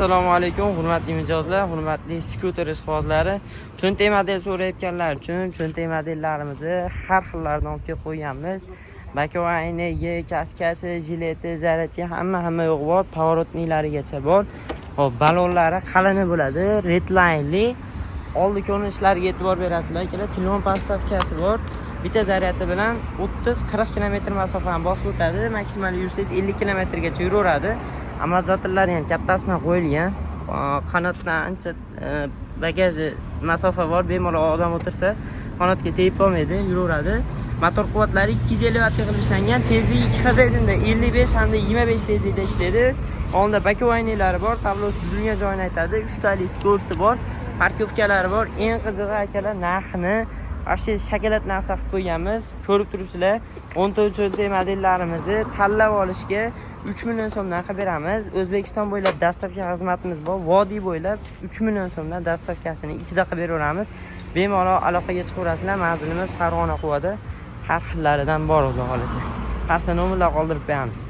Assalomu alaykum, hurmatli mijozlar, hurmatli skuter ishqibozlari. Cho'ntak model so'rayotganlar uchun cho'ntak modellarimizni har xillaridan olib kelib qo'yganmiz. Bakovayniga, kaskasi, jileti, zarati hamma yo'q bor, pavorotniklarigacha bor. Hop, balonlari qalini bo'ladi, redline'li. Oldi ko'rinishlariga e'tibor berasizlar. Telefon postavkasi bor. Bitta zaryadi bilan 30-40 km masofani bosib o'tadi. Maksimal yursangiz 50 km gacha yuraveradi. Amortizatorlari ham kattasidan qo'yilgan. Qanotdan ancha bagaji masofa bor. Bemalol odam o'tirsa, qanotga tegib qolmaydi, yuraveradi. Motor quvvatlari 250 vattga qilib ishlangan. Tezligi 2 xil rejimda 55 hamda 25 tezlikda ishlaydi. Onda bakovayniklari bor, tablosi buzilgan joyini aytadi. 3 tali skorsi bor. Parkovkalari bor. Eng qizig'i akalar, narxini Ashti shokolad narx taqib qo'yganmiz. Ko'rib turibsizlar. 14 cho'ntak modellarimizni tanlab olishga 3 million so'mdan qilib beramiz. O'zbekiston bo'ylab dastavka xizmatimiz bor. Vodiy bo'ylab 3 million so'mdan dastavkasini ichida qilib beraveramiz. Bemalol aloqaga chiqaverasizlar. Manzilimiz Farg'ona Quvada. Har xillaridan bor, xudo xolasa. Pastda nomerlar qoldirib qo'yamiz.